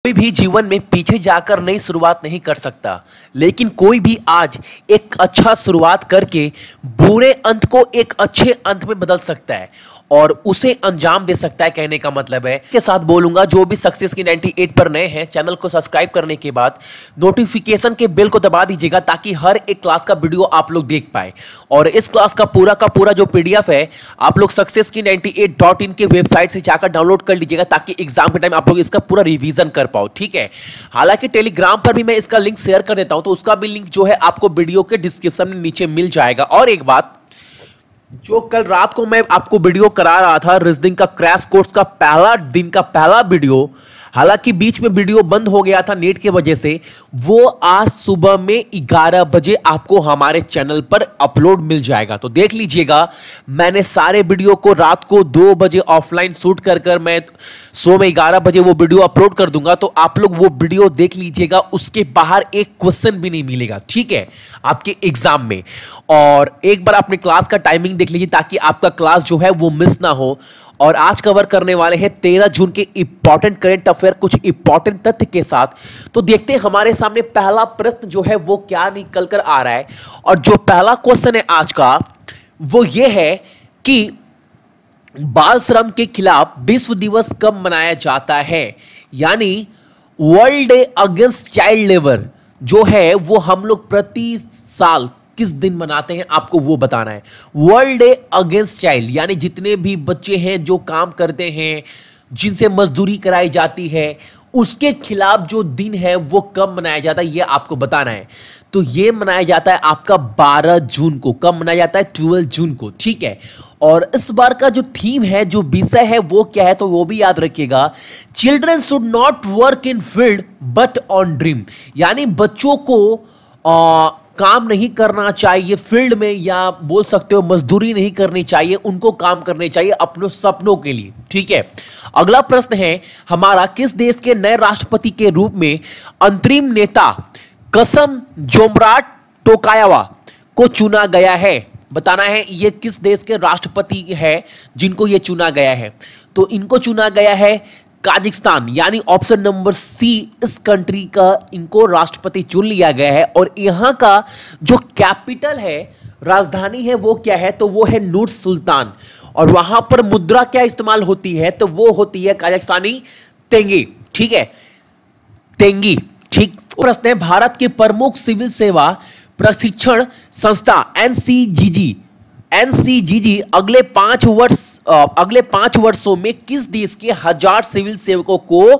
कोई भी जीवन में पीछे जाकर नई शुरुआत नहीं कर सकता, लेकिन कोई भी आज एक अच्छा शुरुआत करके बुरे अंत को एक अच्छे अंत में बदल सकता है और उसे अंजाम दे सकता है। कहने का मतलब है के साथ बोलूंगा, जो भी सक्सेस की 98 पर नए हैं, चैनल को सब्सक्राइब करने के बाद नोटिफिकेशन के बेल को दबा दीजिएगा ताकि हर एक क्लास का वीडियो आप लोग देख पाए। और इस क्लास का पूरा जो पीडीएफ है आप लोग सक्सेस की 98.in के वेबसाइट से जाकर डाउनलोड कर लीजिएगा ताकि एग्जाम के टाइम आप लोग इसका पूरा रिवीजन कर पाओ। ठीक है, हालांकि टेलीग्राम पर भी मैं इसका लिंक शेयर कर देता हूं, तो उसका भी लिंक जो है आपको वीडियो के डिस्क्रिप्शन में नीचे मिल जाएगा। और एक बात, जो कल रात को मैं आपको वीडियो करा रहा था रीजनिंग का क्रैश कोर्स का पहला दिन का पहला वीडियो, हालांकि बीच में वीडियो बंद हो गया था नेट की वजह से, वो आज सुबह में 11 बजे आपको हमारे चैनल पर अपलोड मिल जाएगा। तो देख लीजिएगा, मैंने सारे वीडियो को रात को 2 बजे ऑफलाइन शूट कर मैं सो में 11 बजे वो वीडियो अपलोड कर दूंगा, तो आप लोग वो वीडियो देख लीजिएगा। उसके बाहर एक क्वेश्चन भी नहीं मिलेगा, ठीक है, आपके एग्जाम में। और एक बार अपने क्लास का टाइमिंग देख लीजिए ताकि आपका क्लास जो है वो मिस ना हो। और आज कवर करने वाले हैं 13 जून के इंपॉर्टेंट करंट अफेयर, कुछ इंपॉर्टेंट तथ्य के साथ। तो देखते हैं हमारे सामने पहला प्रश्न जो है वो क्या निकल कर आ रहा है। और जो पहला क्वेश्चन है आज का वो ये है कि बाल श्रम के खिलाफ विश्व दिवस कब मनाया जाता है, यानी world day against child labour जो है वो हम लोग प्रति साल किस दिन मनाते हैं, आपको वो बताना है। वर्ल्ड डे अगेंस्ट चाइल्ड यानी जितने भी बच्चे हैं जो काम करते हैं, जिनसे मजदूरी कराई जाती है, उसके खिलाफ जो दिन है वो कब मनाया जाता है, ये आपको बताना है। तो ये मनाया जाता है आपका 12 जून को। कब मनाया जाता है? 12 जून को, ठीक है। और इस बार का जो थीम है, जो विषय है वो क्या है, तो वो भी याद रखिएगा। Children should not work in field but on dream, यानी बच्चों को काम नहीं करना चाहिए फील्ड में, या बोल सकते हो मजदूरी नहीं करनी चाहिए, उनको काम करने चाहिए अपने सपनों के लिए, ठीक है। अगला प्रश्न है हमारा, किस देश के नए राष्ट्रपति के रूप में अंतरिम नेता कसम जोमराट टोकायवा को चुना गया है? बताना है ये किस देश के राष्ट्रपति है जिनको ये चुना गया है। तो इनको चुना गया है काजाकिस्तान, यानी ऑप्शन नंबर सी, इस कंट्री का इनको राष्ट्रपति चुन लिया गया है। और यहां का जो कैपिटल है, राजधानी है, वो क्या है, तो वो है नूर सुल्तान। और वहां पर मुद्रा क्या इस्तेमाल होती है, तो वो होती है काजाकिस्तानी तेंगी, ठीक है, तेंगी, ठीक। प्रश्न है, भारत के प्रमुख सिविल सेवा प्रशिक्षण संस्था एनसीजीजी अगले 5 वर्षों में किस देश के 1000 सिविल सेवकों को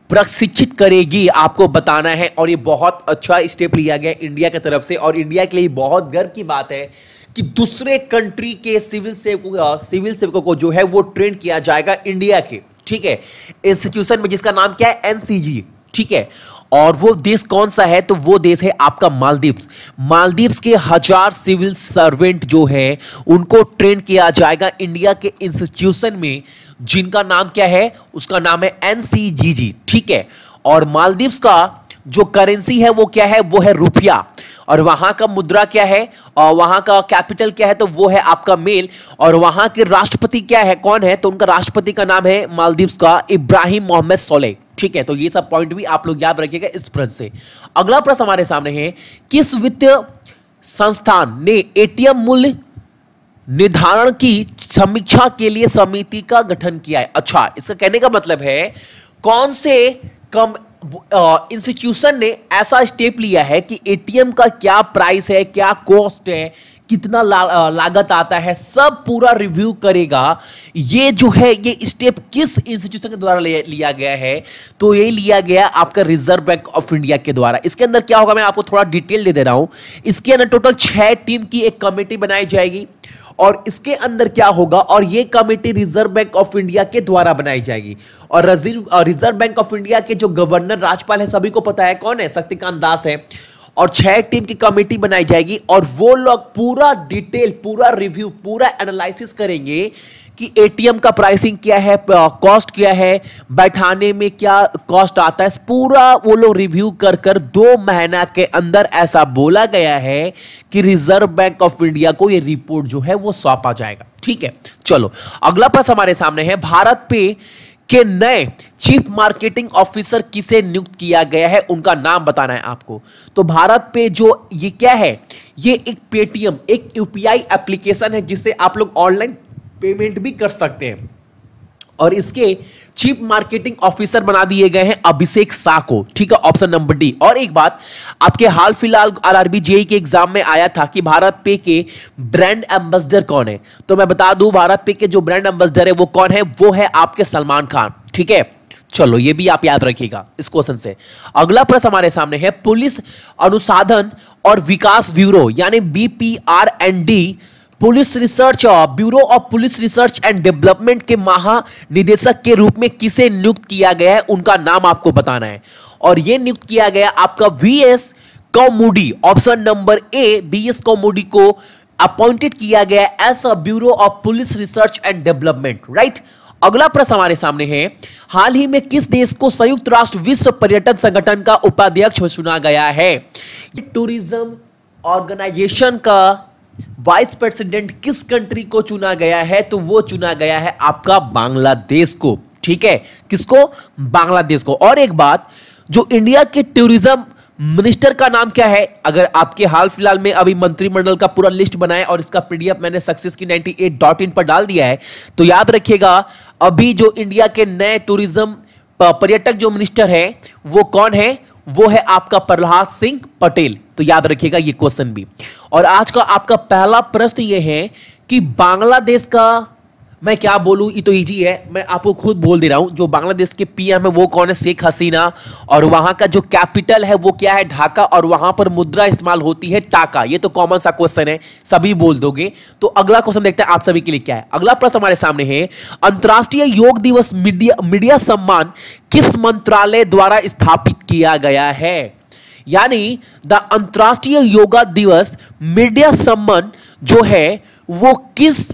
प्रशिक्षित करेगी, आपको बताना है। और ये बहुत अच्छा स्टेप लिया गया इंडिया की तरफ से, और इंडिया के लिए बहुत गर्व की बात है कि दूसरे कंट्री के सिविल सेवकों को जो है वो ट्रेन किया जाएगा इंडिया के, ठीक है, इंस्टीट्यूशन में, जिसका नाम क्या है, एनसीजी, ठीक है। और वो देश कौन सा है, तो वो देश है आपका मालदीव्स। मालदीव्स के 1000 सिविल सर्वेंट जो है उनको ट्रेन किया जाएगा इंडिया के इंस्टीट्यूशन में, जिनका नाम क्या है, उसका नाम है एनसीजीजी, ठीक है। और मालदीव्स का जो करेंसी है वो क्या है, वो है रुपया। और वहां का मुद्रा क्या है, और वहां का कैपिटल क्या है, तो वो है आपका मेल। और वहां के राष्ट्रपति क्या है, कौन है, तो उनका राष्ट्रपति का नाम है मालदीव्स का इब्राहिम मोहम्मद सोलेह, ठीक है। तो ये सब पॉइंट भी आप लोग याद रखिएगा इस प्रश्न से। अगला प्रश्न हमारे सामने है, किस वित्तीय संस्थान ने एटीएम मूल्य निर्धारण की समीक्षा के लिए समिति का गठन किया है? अच्छा, इसका कहने का मतलब है कौन से इंस्टीट्यूशन ने ऐसा स्टेप लिया है कि एटीएम का क्या प्राइस है, क्या कॉस्ट है, कितना लागत आता है, सब पूरा रिव्यू करेगा। ये जो है ये स्टेप किस इंस्टीट्यूशन के द्वारा लिया गया है, तो ये लिया गया आपका रिजर्व बैंक ऑफ इंडिया के द्वारा। इसके अंदर क्या होगा, मैं आपको थोड़ा डिटेल दे रहा हूं। इसके अंदर टोटल 6 टीम की एक कमेटी बनाई जाएगी, और इसके अंदर क्या होगा, और ये committee reserve bank of India के द्वारा बनाई जाएगी। और रिजर्व बैंक ऑफ इंडिया के जो गवर्नर राज्यपाल है, सभी को पता है कौन है, शक्तिकांत दास है। और 6 टीम की कमेटी बनाई जाएगी, और वो लोग पूरा डिटेल, पूरा रिव्यू, पूरा एनालिसिस करेंगे कि एटीएम का प्राइसिंग क्या है, कॉस्ट क्या है, बैठाने में क्या कॉस्ट आता है, पूरा वो लोग रिव्यू कर 2 महीना के अंदर, ऐसा बोला गया है कि रिजर्व बैंक ऑफ इंडिया को ये रिपोर्ट जो है वो सौंपा जाएगा, ठीक है। चलो अगला प्रश्न हमारे सामने है, भारत पे के नए चीफ मार्केटिंग ऑफिसर किसे नियुक्त किया गया है, उनका नाम बताना है आपको। तो भारत पे जो ये क्या है, ये एक पेटीएम, एक यूपीआई एप्लीकेशन है जिससे आप लोग ऑनलाइन पेमेंट भी कर सकते हैं, और इसके चीफ मार्केटिंग ऑफिसर बना दिए गए हैं अभिषेक शाह को। ठीक है, ऑप्शन नंबर डी। और एक बात, आपके हाल फिलहाल आरआरबी जेईई के एग्जाम में आया था कि भारत पे के ब्रांड एम्बेसडर कौन है, तो मैं बता दूं भारत पे के जो ब्रांड एम्बेसडर है वो कौन है, वो है आपके सलमान खान। ठीक है, चलो ये भी आप याद रखिएगा इस क्वेश्चन से। अगला प्रश्न हमारे सामने है, पुलिस अनुसंधान और विकास ब्यूरो यानी BPR&D, police research bureau of police research and development के महानिदेशक के रूप में किसे नियुक्त किया गया है, उनका नाम आपको बताना है। और यह नियुक्त किया गया आपका VS Kaumudi, option number A, VS Kaumudi को अपॉइंटेड किया गया as a bureau of police research and development. Right. अगला प्रश्न हमारे सामने है, हाल ही में किस देश को संयुक्त राष्ट्र विश्व पर्यटन संगठन का उपाध्यक्ष चुना गया है? टूरिज्म ऑर्गेनाइजेशन का वाइस प्रेसिडेंट किस कंट्री को चुना गया है? तो वो चुना गया है आपका बांग्लादेश को। ठीक है, किसको? बांग्लादेश को। और एक बात, जो इंडिया के टूरिज्म मिनिस्टर का नाम क्या है? अगर आपके हाल फिलहाल में अभी मंत्रिमंडल का पूरा लिस्ट बनाए और इसका पीडीएफ मैंने सक्सेस की 98.in पर डाल दिया है, तो याद रखिएगा अभी जो इंडिया के नए टूरिज्म पर्यटक जो मिनिस्टर है वो कौन है? वो है आपका प्रहलाद सिंह पटेल। तो याद रखिएगा ये क्वेश्चन भी। और आज का आपका पहला प्रश्न ये है कि बांग्लादेश का, मैं क्या बोलूं, ये तो इजी है, मैं आपको खुद बोल दे रहा हूं। जो बांग्लादेश के पीएम है वो कौन है? शेख हसीना। और वहां का जो कैपिटल है वो क्या है? ढाका। और वहां पर मुद्रा इस्तेमाल होती है टाका। ये तो कॉमन सा क्वेश्चन है, सभी बोल दोगे। तो अगला क्वेश्चन देखते हैं आप सभी के लिए क्या है। अगला प्रश्न हमारे सामने है, अंतर्राष्ट्रीय योग दिवस मीडिया सम्मान किस मंत्रालय द्वारा स्थापित किया गया है? यानी द अंतर्राष्ट्रीय योगा दिवस मीडिया सम्मान जो है वो किस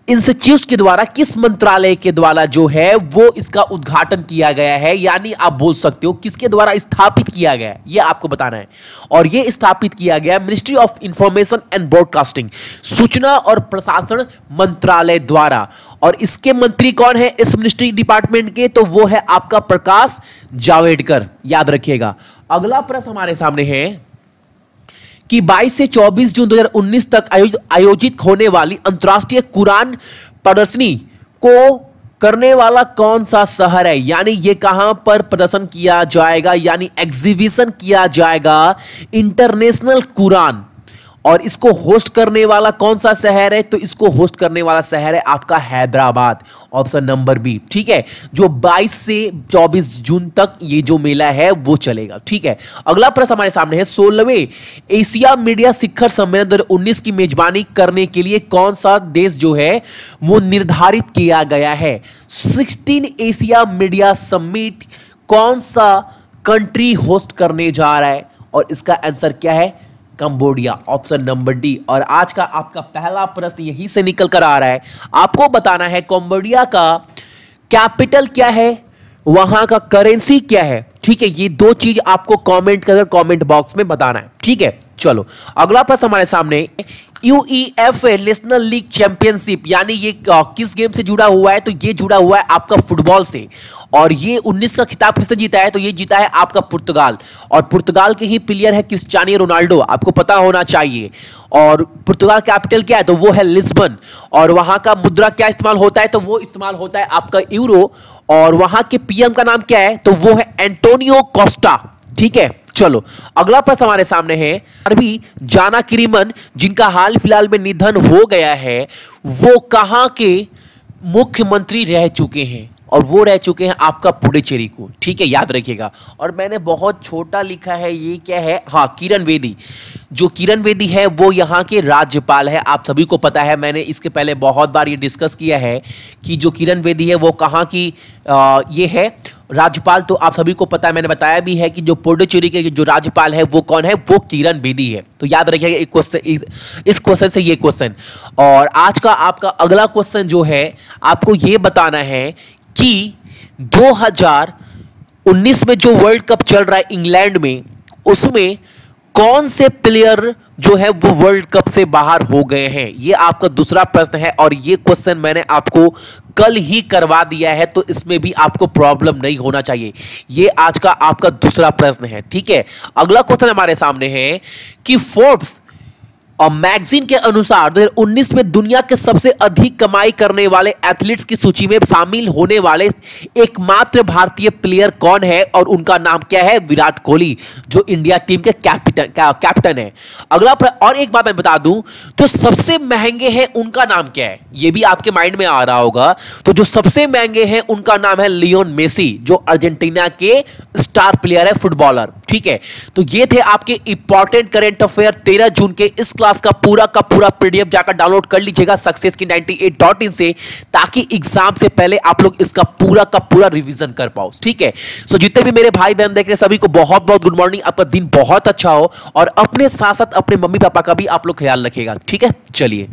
इंस्टीट्यूट के द्वारा, किस मंत्रालय के द्वारा जो है वो इसका उद्घाटन किया गया है, यानी आप बोल सकते हो किसके द्वारा स्थापित किया गया है, ये आपको बताना है। और ये स्थापित किया गया ministry of information and broadcasting, सूचना और प्रसारण मंत्रालय द्वारा। और इसके मंत्री कौन है इस मिनिस्ट्री डिपार्टमेंट के? तो वो है आपका प्रकाश जावड़ेकर। याद रखिएगा। अगला प्रश्न हमारे सामने है कि 22 से 24 जून 2019 तक आयोजित होने वाली अंतर्राष्ट्रीय कुरान प्रदर्शनी को करने वाला कौन सा शहर है? यानी ये कहां पर प्रदर्शन किया जाएगा, यानी एग्जीबिशन किया जाएगा इंटरनेशनल कुरान। और इसको होस्ट करने वाला कौन सा शहर है? तो इसको होस्ट करने वाला शहर है आपका हैदराबाद, ऑप्शन नंबर बी। ठीक है, जो 22 से 24 जून तक ये जो मेला है वो चलेगा। ठीक है, अगला प्रश्न हमारे सामने है, 16वें एशिया मीडिया शिखर सम्मेलन 2019 की मेजबानी करने के लिए कौन सा देश जो है वो निर्धारित किया गया है? 16 एशिया मीडिया समिट कौन सा कंट्री होस्ट करने जा रहा है? और इसका आंसर क्या है? Cambodia, option number D. और आज का आपका पहला प्रश्न यहीं से निकल कर आ रहा है, आपको बताना है कंबोडिया का कैपिटल क्या है, वहां का करेंसी क्या है। ठीक है, ये दो चीज आपको कमेंट बॉक्स में बताना है। ठीक है, चलो अगला प्रश्न हमारे सामने, यूईएफए नेशनल लीग चैंपियनशिप, यानी ये किस गेम से जुड़ा हुआ है? तो ये जुड़ा हुआ है आपका फुटबॉल से। और ये 19 का खिताब किसने जीता है? तो ये जीता है आपका पुर्तगाल। और पुर्तगाल के ही प्लेयर है क्रिस्टियानो रोनाल्डो, आपको पता होना चाहिए। और पुर्तगाल कैपिटल क्या है? तो वो है लिस्बन। और वहां का मुद्रा क्या इस्तेमाल होता है? तो वो इस्तेमाल होता है आपका यूरो। और वहां के पीएम का नाम क्या है? तो वो है एंटोनियो कोस्टा। ठीक है, चलो अगला प्रश्न हमारे सामने है, अरबी जाना किरीमन जिनका हाल फिलहाल में निधन हो गया है, वो कहां के मुख्यमंत्री रह चुके हैं? और वो रह चुके हैं आपका पुडुचेरी को। ठीक है, याद रखिएगा। और मैंने बहुत छोटा लिखा है, ये क्या है? हाँ, किरण बेदी। जो किरण बेदी है वो यहाँ के राज्यपाल है, आप सभी को पता है। मैंने इसके पहले बहुत बार ये डिस्कस किया है कि जो किरण बेदी है वो कहाँ की ये है राज्यपाल। तो आप सभी को पता है, मैंने बताया भी है कि जो पुडुचेरी के जो राज्यपाल है वो कौन है? वो किरण बेदी है। तो याद रखिएगा इस क्वेश्चन से ये क्वेश्चन। और आज का आपका अगला क्वेश्चन जो है आपको ये बताना है कि 2019 में जो वर्ल्ड कप चल रहा है इंग्लैंड में, उसमें कौन से प्लेयर जो है वो वर्ल्ड कप से बाहर हो गए हैं? ये आपका दूसरा प्रश्न है और ये क्वेश्चन मैंने आपको कल ही करवा दिया है, तो इसमें भी आपको प्रॉब्लम नहीं होना चाहिए। ये आज का आपका दूसरा प्रश्न है, ठीक है। अगला क्वेश्चन हमारे सामने है कि फोर्ब्स और मैगजीन के अनुसार 2019 में दुनिया के सबसे अधिक कमाई करने वाले एथलीट्स की सूची में शामिल होने वाले एकमात्र भारतीय प्लेयर कौन है, और उनका नाम क्या है? विराट कोहली, जो इंडिया टीम के कैप्टन है। अगला और एक बात मैं बता दूं, जो सबसे महंगे हैं उनका नाम क्या है? ये भी आपके माइंड में आ रहा होगा। तो जो सबसे महंगे हैं उनका नाम है लियोन मेसी, जो अर्जेंटीना के स्टार प्लेयर है, फुटबॉलर, ठीक है। तो ये थे आपके इंपॉर्टेंट करंट अफेयर 13 जून के। इस क्लास का पूरा पीडीएफ जाकर डाउनलोड कर लीजिएगा सक्सेस की 98.in से, ताकि एग्जाम से पहले आप लोग इसका पूरा रिवीजन कर पाओ, ठीक है। सो जितने भी मेरे भाई बहन देख रहे सभी को बहुत बहुत गुड मॉर्निंग, आपका दिन बहुत अच्छा हो, और अपने साथ साथ अपने मम्मी पापा का भी आप लोग ख्याल रखिएगा, ठीक है। चलिए।